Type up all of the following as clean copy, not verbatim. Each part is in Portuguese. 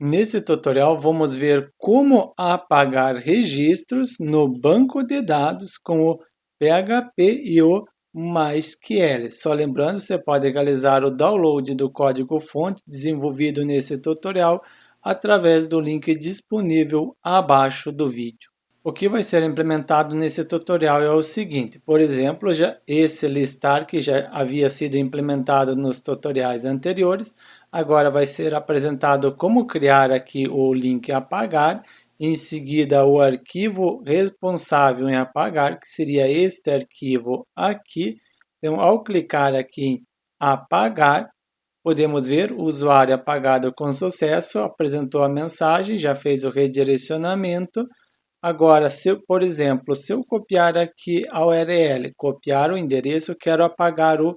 Nesse tutorial vamos ver como apagar registros no banco de dados com o PHP e o MySQL. Só lembrando, você pode realizar o download do código-fonte desenvolvido nesse tutorial através do link disponível abaixo do vídeo. O que vai ser implementado nesse tutorial é o seguinte, por exemplo, esse listar que já havia sido implementado nos tutoriais anteriores, agora vai ser apresentado como criar aqui o link apagar, em seguida o arquivo responsável em apagar, que seria este arquivo aqui. Então, ao clicar aqui em apagar, podemos ver o usuário apagado com sucesso, apresentou a mensagem, já fez o redirecionamento. Agora, por exemplo, se eu copiar aqui a URL, copiar o endereço, quero apagar o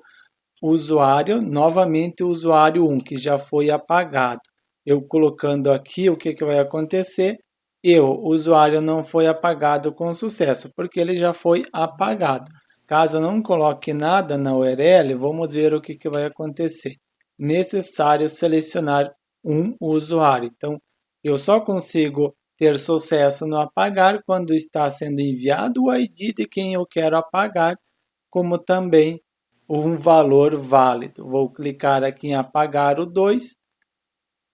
usuário, novamente o usuário 1, que já foi apagado. Eu colocando aqui, o que vai acontecer? O usuário não foi apagado com sucesso, porque ele já foi apagado. Caso eu não coloque nada na URL, vamos ver o que vai acontecer. Necessário selecionar um usuário. Então, eu só consigo ter sucesso no apagar quando está sendo enviado o ID de quem eu quero apagar, como também um valor válido. Vou clicar aqui em apagar o 2,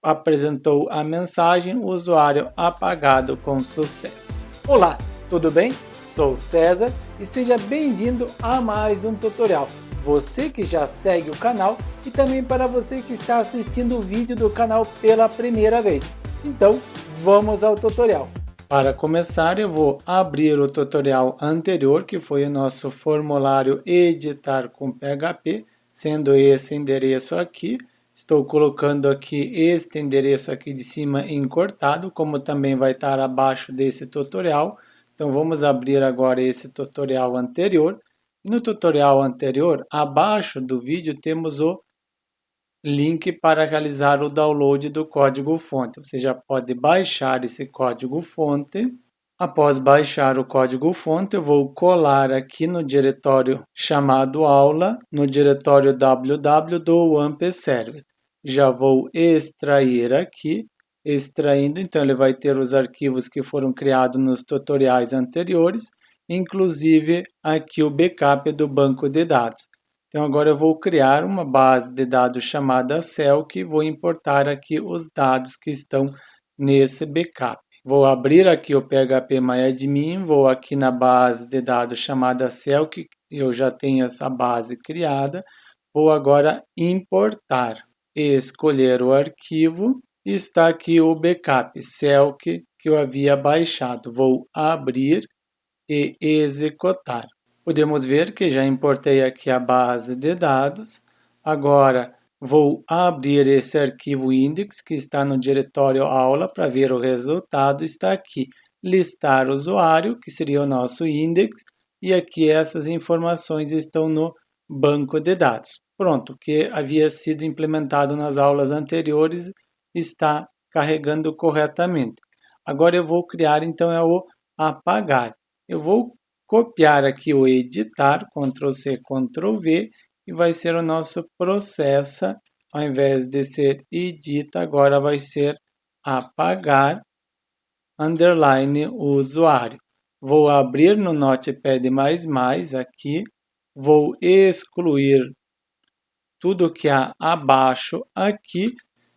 apresentou a mensagem, usuário apagado com sucesso. Olá, tudo bem? Sou César e seja bem-vindo a mais um tutorial. Você que já segue o canal e também para você que está assistindo o vídeo do canal pela primeira vez. Então, vamos ao tutorial. Para começar, eu vou abrir o tutorial anterior, que foi o nosso formulário editar com PHP, sendo esse endereço aqui. Estou colocando aqui este endereço aqui de cima encurtado, como também vai estar abaixo desse tutorial. Então vamos abrir agora esse tutorial anterior. No tutorial anterior, abaixo do vídeo, temos o link para realizar o download do código-fonte. Você já pode baixar esse código-fonte. Após baixar o código-fonte, eu vou colar aqui no diretório chamado aula, no diretório www do AMP Server. Já vou extrair aqui, extraindo, então ele vai ter os arquivos que foram criados nos tutoriais anteriores, inclusive aqui o backup do banco de dados. Então agora eu vou criar uma base de dados chamada Celc e vou importar aqui os dados que estão nesse backup. Vou abrir aqui o phpMyAdmin, vou aqui na base de dados chamada Celc, eu já tenho essa base criada. Vou agora importar e escolher o arquivo. Está aqui o backup Celc que eu havia baixado. Vou abrir e executar. Podemos ver que já importei aqui a base de dados. Agora vou abrir esse arquivo index que está no diretório aula para ver o resultado. Está aqui listar usuário, que seria o nosso index, e aqui essas informações estão no banco de dados. Pronto, o que havia sido implementado nas aulas anteriores está carregando corretamente. Agora eu vou criar então o apagar. Eu vou copiar aqui o editar, Ctrl C, Ctrl V, e vai ser o nosso processa, ao invés de ser edita, agora vai ser apagar, underline o usuário. Vou abrir no Notepad++ aqui, vou excluir tudo que há abaixo aqui,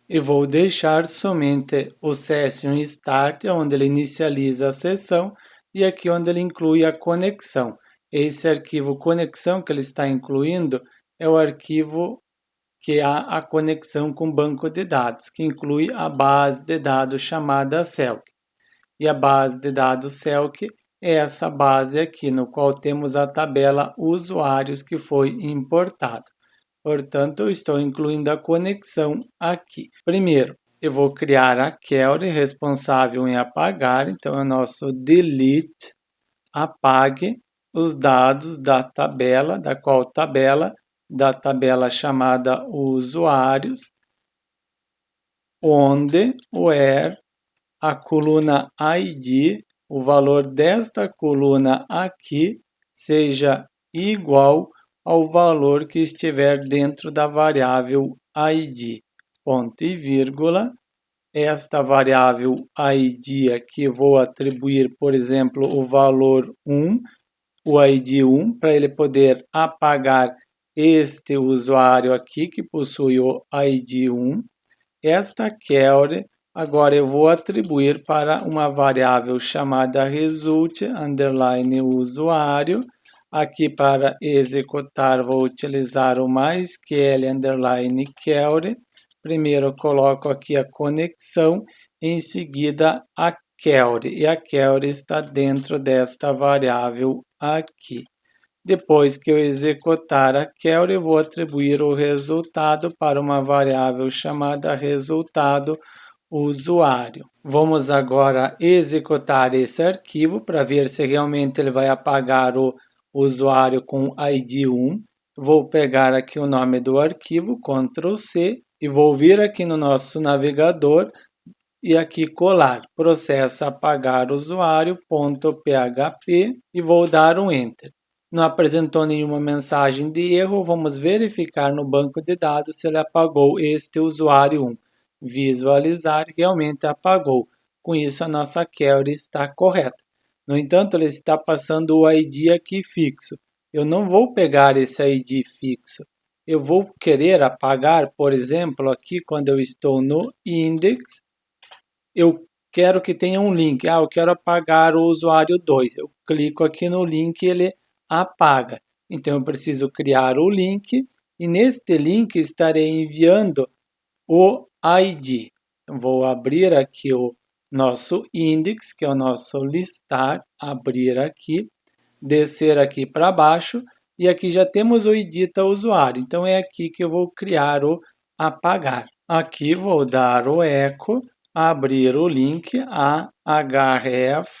e vou deixar somente o Session Start, onde ele inicializa a sessão, e aqui onde ele inclui a conexão. Esse arquivo conexão que ele está incluindo é o arquivo que há a conexão com o banco de dados, que inclui a base de dados chamada Celc. E a base de dados Celc é essa base aqui, no qual temos a tabela usuários que foi importado. Portanto, eu estou incluindo a conexão aqui. Primeiro, eu vou criar a query responsável em apagar. Então, é o nosso delete, apague os dados da tabela, da tabela chamada usuários, onde, where, a coluna ID, o valor desta coluna aqui, seja igual ao valor que estiver dentro da variável ID, ponto e vírgula, esta variável ID aqui, vou atribuir, por exemplo, o valor 1, o ID 1, para ele poder apagar este usuário aqui que possui o ID 1. Esta query, agora eu vou atribuir para uma variável chamada result underline usuário. Aqui para executar vou utilizar o MySQL underline query. Primeiro eu coloco aqui a conexão, em seguida a query, e a query está dentro desta variável aqui. Depois que eu executar a query, eu vou atribuir o resultado para uma variável chamada resultado usuário. Vamos agora executar esse arquivo para ver se realmente ele vai apagar o usuário com ID 1. Vou pegar aqui o nome do arquivo, Ctrl C, e vou vir aqui no nosso navegador e aqui colar processo apagar usuário.php e vou dar um Enter. Não apresentou nenhuma mensagem de erro, vamos verificar no banco de dados se ele apagou este usuário 1. Visualizar, realmente apagou. Com isso a nossa query está correta. No entanto, ele está passando o ID aqui fixo. Eu não vou pegar esse ID fixo. Eu vou querer apagar, por exemplo, aqui quando eu estou no index, eu quero que tenha um link. Eu quero apagar o usuário 2. Eu clico aqui no link e ele apaga. Então, eu preciso criar o link e neste link estarei enviando o ID. Então, vou abrir aqui o nosso index, que é o nosso listar, abrir aqui, descer aqui para baixo e aqui já temos o edita usuário. Então, é aqui que eu vou criar o apagar. Aqui vou dar o eco, abrir o link a href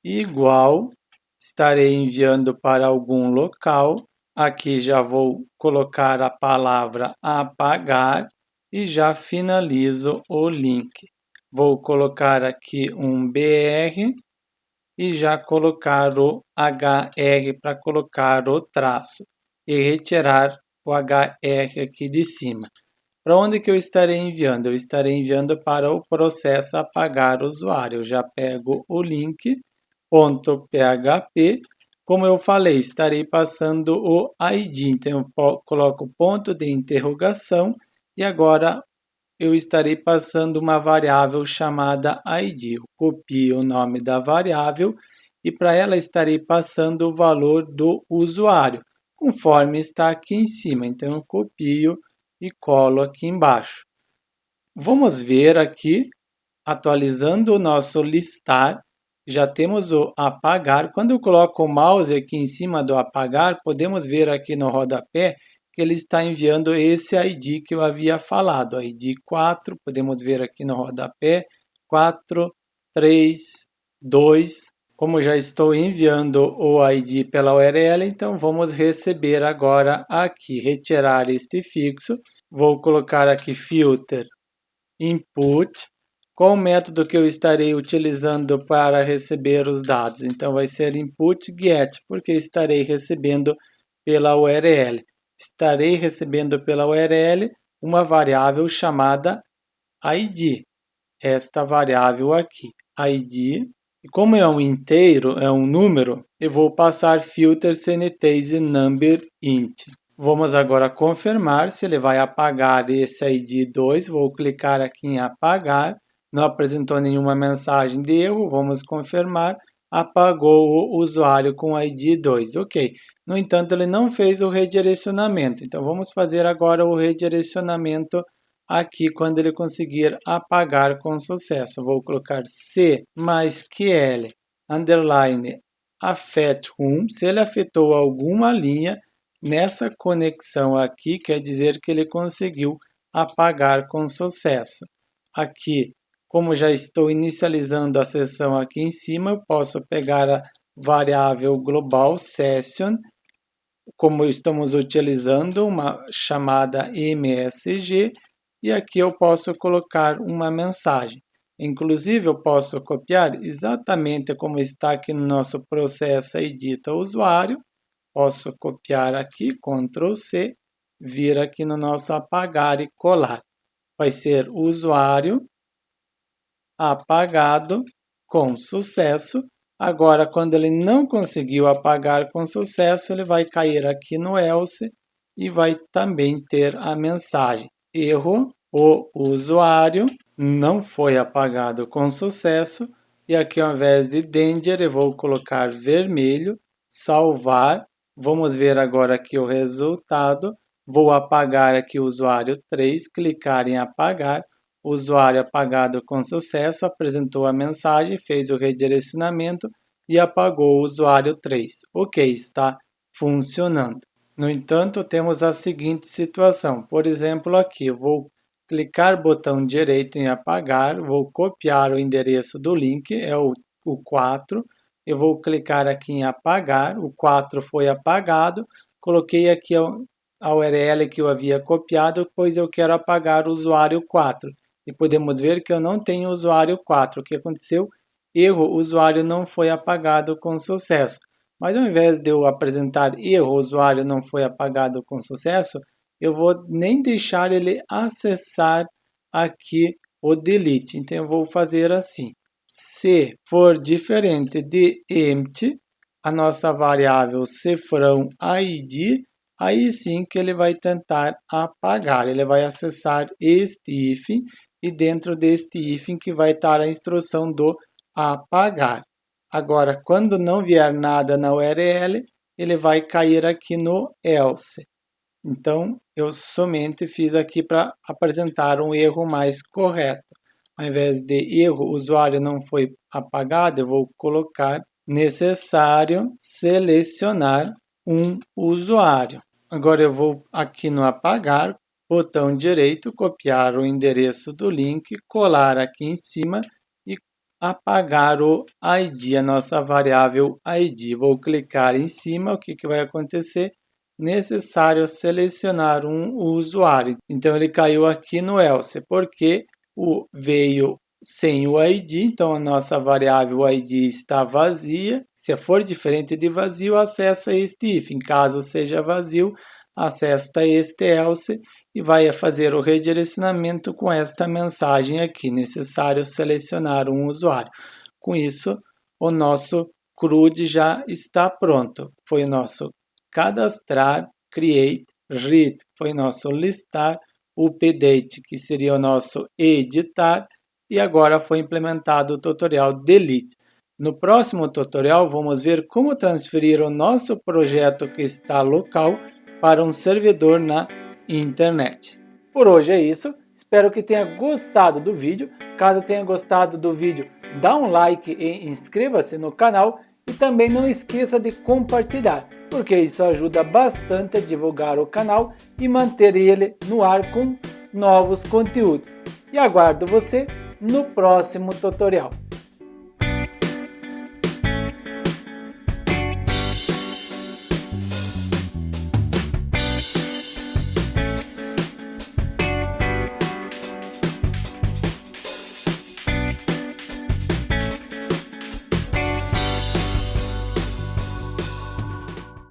igual, estarei enviando para algum local. Aqui já vou colocar a palavra apagar e já finalizo o link. Vou colocar aqui um BR e já colocar o HR para colocar o traço e retirar o HR aqui de cima. Para onde que eu estarei enviando? Eu estarei enviando para o processo apagar usuário. Eu já pego o link, .php, como eu falei, estarei passando o ID. Então, eu coloco ponto de interrogação e agora eu estarei passando uma variável chamada ID. Eu copio o nome da variável e para ela estarei passando o valor do usuário, conforme está aqui em cima. Então, eu copio e colo aqui embaixo. Vamos ver aqui, atualizando o nosso listar, já temos o apagar. Quando eu coloco o mouse aqui em cima do apagar, podemos ver aqui no rodapé que ele está enviando esse ID que eu havia falado, ID 4, podemos ver aqui no rodapé, 4, 3, 2. Como já estou enviando o ID pela URL, então vamos receber agora aqui, retirar este fixo. Vou colocar aqui filter input. Qual o método que eu estarei utilizando para receber os dados? Então vai ser input get, porque estarei recebendo pela URL. Estarei recebendo pela URL uma variável chamada ID. Esta variável aqui, ID. E como é um inteiro, é um número, eu vou passar filter sanitize number int. Vamos agora confirmar se ele vai apagar esse ID 2. Vou clicar aqui em apagar. Não apresentou nenhuma mensagem de erro. Vamos confirmar. Apagou o usuário com ID 2. Ok. No entanto, ele não fez o redirecionamento. Então, vamos fazer agora o redirecionamento aqui quando ele conseguir apagar com sucesso. Vou colocar C MySQL underline affect room. Se ele afetou alguma linha nessa conexão aqui, quer dizer que ele conseguiu apagar com sucesso. Aqui, como já estou inicializando a sessão aqui em cima, eu posso pegar a variável global session, como estamos utilizando uma chamada MSG, e aqui eu posso colocar uma mensagem. Inclusive, eu posso copiar exatamente como está aqui no nosso processo edita usuário. Posso copiar aqui, Ctrl C, vir aqui no nosso apagar e colar. Vai ser usuário, apagado com sucesso. Agora, quando ele não conseguiu apagar com sucesso, ele vai cair aqui no else e vai também ter a mensagem: erro, o usuário não foi apagado com sucesso. E aqui, ao invés de danger, eu vou colocar vermelho, salvar. Vamos ver agora aqui o resultado. Vou apagar aqui o usuário 3, clicar em apagar. O usuário apagado com sucesso apresentou a mensagem, fez o redirecionamento e apagou o usuário 3. Ok, está funcionando. No entanto, temos a seguinte situação. Por exemplo, aqui eu vou clicar botão direito em apagar, vou copiar o endereço do link, é o 4. Eu vou clicar aqui em apagar, o 4 foi apagado. Coloquei aqui a URL que eu havia copiado, pois eu quero apagar o usuário 4. E podemos ver que eu não tenho usuário 4. O que aconteceu? Erro, o usuário não foi apagado com sucesso. Mas ao invés de eu apresentar erro, o usuário não foi apagado com sucesso, eu vou nem deixar ele acessar aqui o delete. Então eu vou fazer assim. Se for diferente de empty, a nossa variável cifrão ID, aí sim que ele vai tentar apagar. Ele vai acessar este hífen e dentro deste hífen que vai estar a instrução do apagar. Agora, quando não vier nada na URL, ele vai cair aqui no else. Então, eu somente fiz aqui para apresentar um erro mais correto. Ao invés de erro, o usuário não foi apagado, eu vou colocar necessário selecionar um usuário. Agora eu vou aqui no apagar, botão direito, copiar o endereço do link, colar aqui em cima e apagar o ID, a nossa variável ID. Vou clicar em cima, o que vai acontecer? Necessário selecionar um usuário. Então ele caiu aqui no else, porque veio sem o ID, então a nossa variável ID está vazia. Se for diferente de vazio, acessa este if. Em caso seja vazio, acessa este else e vai fazer o redirecionamento com esta mensagem aqui, necessário selecionar um usuário. Com isso, o nosso CRUD já está pronto. Foi o nosso cadastrar, create, read, foi nosso listar, update, que seria o nosso editar, e agora foi implementado o tutorial delete. No próximo tutorial, vamos ver como transferir o nosso projeto que está local para um servidor na internet. Por hoje é isso, espero que tenha gostado do vídeo. Caso tenha gostado do vídeo, dá um like e inscreva-se no canal e também não esqueça de compartilhar, porque isso ajuda bastante a divulgar o canal e manter ele no ar com novos conteúdos. E aguardo você no próximo tutorial.